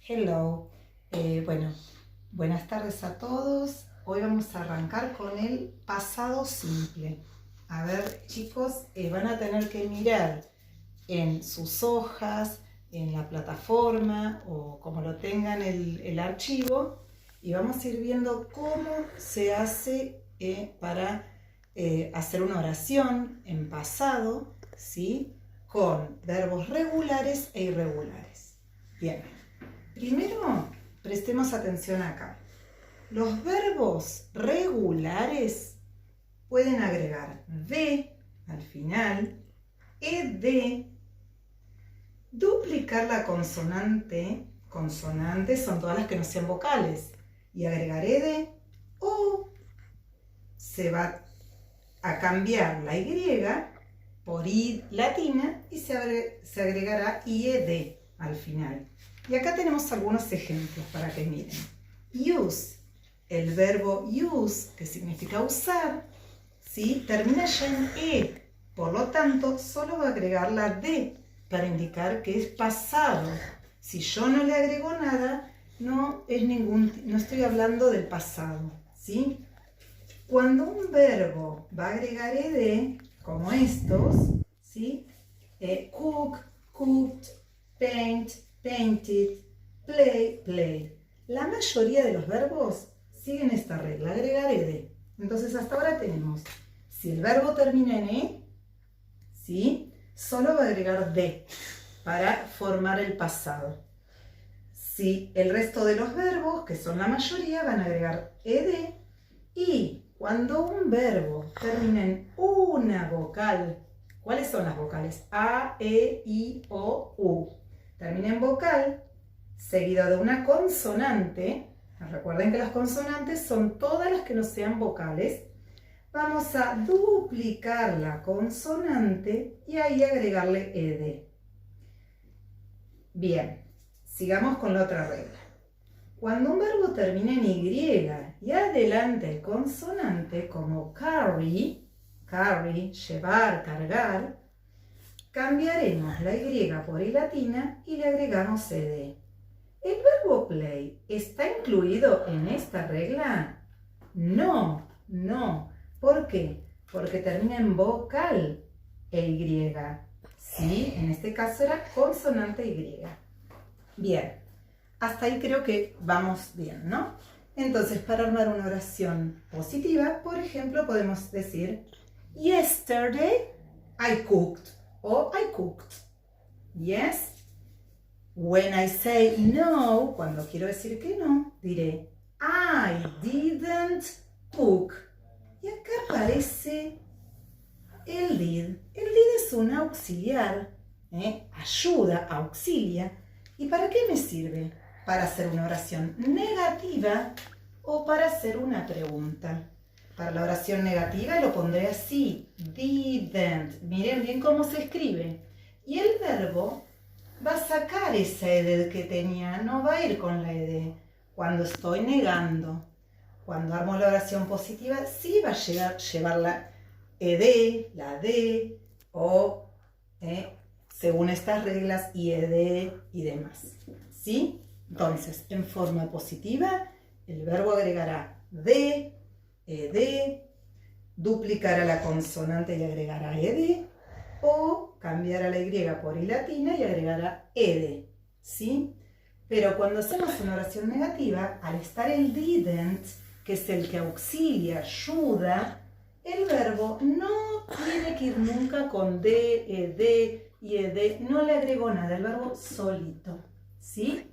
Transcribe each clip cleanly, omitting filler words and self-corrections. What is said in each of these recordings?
Hello. Bueno, buenas tardes a todos. Hoy vamos a arrancar con el pasado simple. A ver, chicos, van a tener que mirar en sus hojas, en la plataforma o como lo tengan el archivo, y vamos a ir viendo cómo se hace para hacer una oración en pasado, ¿sí? Con verbos regulares e irregulares. Bien, primero prestemos atención acá. Los verbos regulares pueden agregar de al final, ed, duplicar la consonante, consonantes son todas las que no sean vocales, y agregar ed, o se va a cambiar la y por i latina y se agregará ied al final. Y acá tenemos algunos ejemplos para que miren. Use, el verbo use, que significa usar, ¿sí? Termina ya en e, por lo tanto solo va a agregar la d para indicar que es pasado. Si yo no le agrego nada, no estoy hablando del pasado, ¿sí? Cuando un verbo va a agregar ed, como estos, ¿sí? Cook, cooked, paint, painted, play, played. La mayoría de los verbos siguen esta regla, agregar ed. Entonces hasta ahora tenemos, si el verbo termina en e, ¿sí? Solo va a agregar de para formar el pasado. Si el resto de los verbos, que son la mayoría, van a agregar ed, y cuando un verbo termina en una vocal, ¿cuáles son las vocales? A, E, I, O, U. Termina en vocal, seguido de una consonante. Recuerden que las consonantes son todas las que no sean vocales. Vamos a duplicar la consonante y ahí agregarle ed. Bien, sigamos con la otra regla. Cuando un verbo termina en y y adelante el consonante, como carry, llevar, cargar, cambiaremos la y por i latina y le agregamos ed. ¿El verbo play está incluido en esta regla? No, no. ¿Por qué? Porque termina en vocal y. ¿Sí? En este caso era consonante y. Bien, hasta ahí creo que vamos bien, ¿no? Entonces, para armar una oración positiva, por ejemplo, podemos decir Yesterday I cooked o I cooked. Yes. When I say no, cuando quiero decir que no, diré I didn't cook. Y acá aparece el did. El did es un auxiliar, ayuda, auxilia. ¿Y para qué me sirve? Para hacer una oración negativa o para hacer una pregunta. Para la oración negativa lo pondré así, didn't. Miren bien cómo se escribe. Y el verbo va a sacar esa ed que tenía, no va a ir con la ed. Cuando estoy negando, cuando armo la oración positiva, sí va a llevar la ed, la d, o según estas reglas, ied y demás. ¿Sí? Entonces, en forma positiva, el verbo agregará de, ed, duplicará la consonante y agregará ed, o cambiará la y por i latina y agregará ed, ¿sí? Pero cuando hacemos una oración negativa, al estar el didn't, que es el que auxilia, ayuda, el verbo no tiene que ir nunca con de, ed y ed, no le agrego nada, el verbo solito, ¿sí?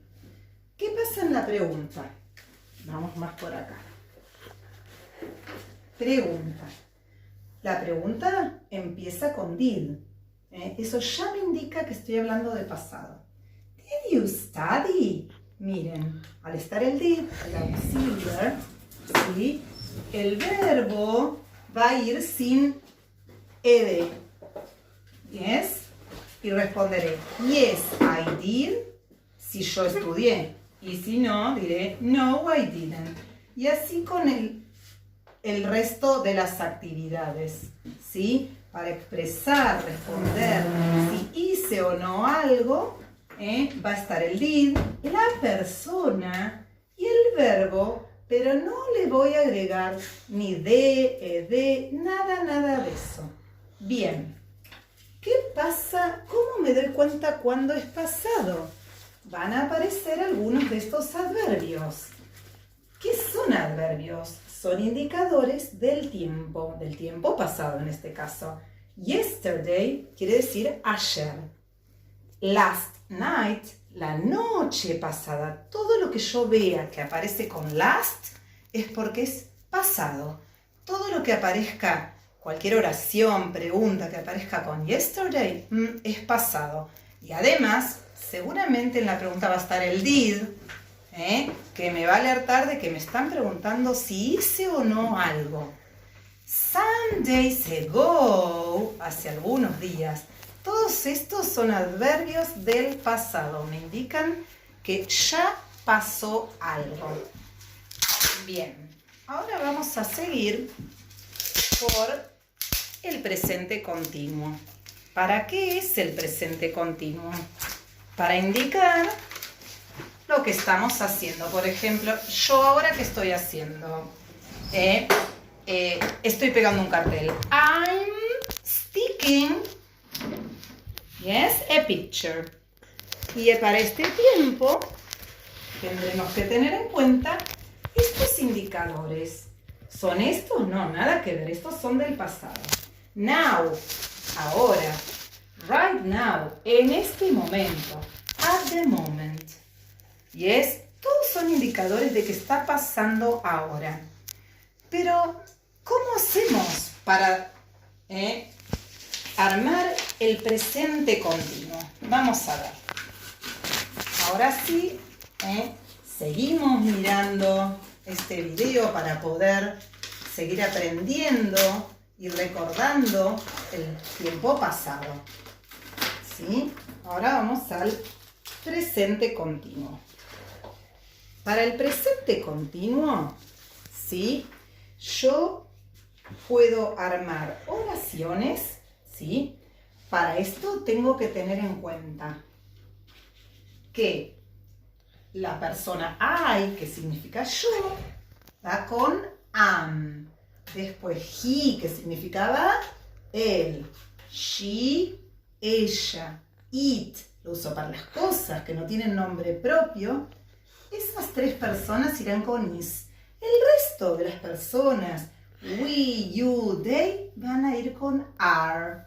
¿Qué pasa en la pregunta? Vamos más por acá. Pregunta. La pregunta empieza con did. Eso ya me indica que estoy hablando de pasado. Did you study? Miren, al estar el did, el auxiliar, ¿sí? El verbo va a ir sin ed. Yes. Y responderé, yes, I did, si yo estudié. Y si no, diré, no, I didn't. Y así con el resto de las actividades, ¿sí? Para expresar, responder si hice o no algo, va a estar el did. La persona y el verbo, pero no le voy a agregar ni de, nada de eso. Bien, ¿qué pasa? ¿Cómo me doy cuenta cuando es pasado? Van a aparecer algunos de estos adverbios. ¿Qué son adverbios? Son indicadores del tiempo pasado en este caso. Yesterday quiere decir ayer. Last night, la noche pasada. Todo lo que yo vea que aparece con last es porque es pasado. Todo lo que aparezca, cualquier oración, pregunta que aparezca con yesterday, es pasado. Y además, seguramente en la pregunta va a estar el did, que me va a alertar de que me están preguntando si hice o no algo. Some days ago, hace algunos días. Todos estos son adverbios del pasado. Me indican que ya pasó algo. Bien, ahora vamos a seguir por el presente continuo. ¿Para qué es el presente continuo? Para indicar lo que estamos haciendo. Por ejemplo, yo ahora ¿qué estoy haciendo? Estoy pegando un cartel. I'm sticking, yes, a picture. Y para este tiempo tendremos que tener en cuenta estos indicadores. ¿Son estos? No, nada que ver. Estos son del pasado. Now, ahora. Right now, en este momento. At the moment. Yes, todos son indicadores de que está pasando ahora. Pero, ¿cómo hacemos para armar el presente continuo? Vamos a ver. Ahora sí, seguimos mirando este video para poder seguir aprendiendo y recordando el tiempo pasado. ¿Sí? Ahora vamos al presente continuo. Para el presente continuo, ¿sí? Yo puedo armar oraciones, ¿sí? Para esto tengo que tener en cuenta que la persona I, que significa yo, va con am. Después he, que significaba él. She, ella. It, lo uso para las cosas que no tienen nombre propio. Esas tres personas irán con is. El resto de las personas, we, you, they, van a ir con are.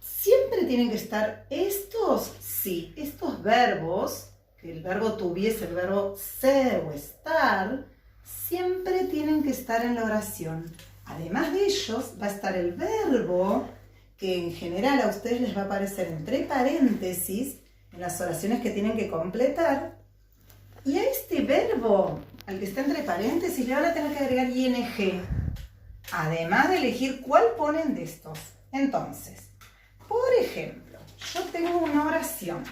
¿Siempre tienen que estar estos? Sí, estos verbos, que el verbo to be es el verbo ser o estar, siempre tienen que estar en la oración. Además de ellos, va a estar el verbo, que en general a ustedes les va a aparecer entre paréntesis, en las oraciones que tienen que completar. Y a este verbo, al que está entre paréntesis, le van a tener que agregar ing. Además de elegir cuál ponen de estos. Entonces, por ejemplo, yo tengo una oración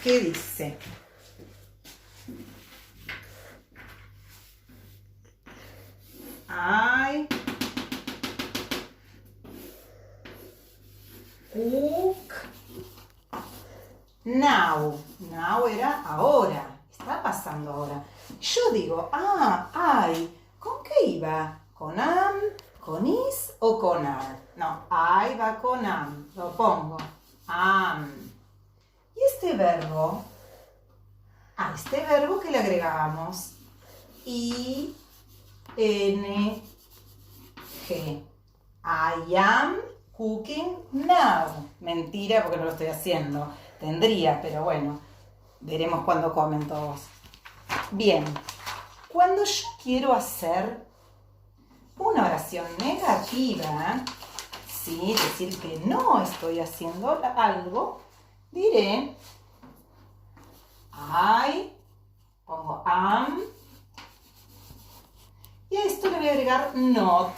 que dice: I cook now. Now era ahora. Está pasando ahora. Yo digo, I. ¿Con qué iba? ¿Con am? ¿Con is o con are? No, I va con am. Lo pongo. Am. Y este verbo, a este verbo que le agregábamos ing. I am cooking now. Mentira, porque no lo estoy haciendo. Tendría, pero bueno, veremos cuando comen todos. Bien, cuando yo quiero hacer una oración negativa, ¿sí? Es decir, que no estoy haciendo algo, diré I, pongo am, y a esto le voy a agregar not.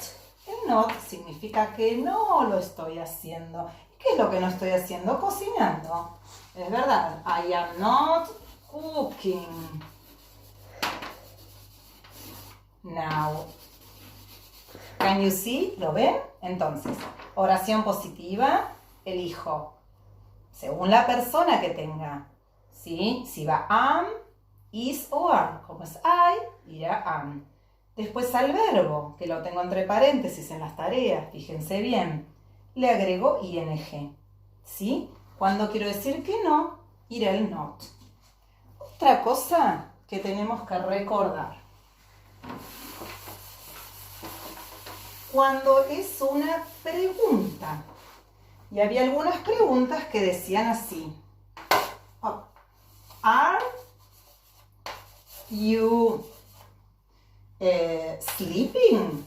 El not significa que no lo estoy haciendo. ¿Qué es lo que no estoy haciendo? Cocinando. Es verdad. I am not cooking now. Can you see? ¿Lo ven? Entonces, oración positiva, elijo según la persona que tenga. ¿Sí? Si va am, is o are. Como es I, irá am. Después al verbo, que lo tengo entre paréntesis en las tareas, fíjense bien, le agrego ing. ¿Sí? Cuando quiero decir que no, irá el not. Otra cosa que tenemos que recordar. Cuando es una pregunta. Y había algunas preguntas que decían así. Are you sleeping?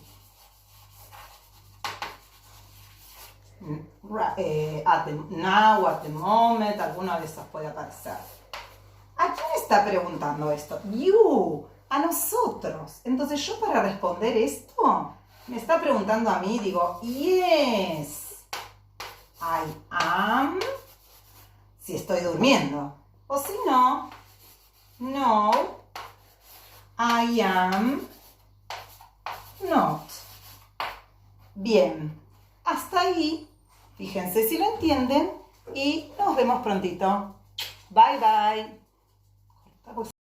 Now, at the moment, alguna de esas puede aparecer. ¿A quién está preguntando esto? You, a nosotros. Entonces yo para responder esto, me está preguntando a mí, digo, yes, I am, si estoy durmiendo. O si no, no, I am not. Bien, hasta ahí, fíjense si lo entienden y nos vemos prontito. Bye bye.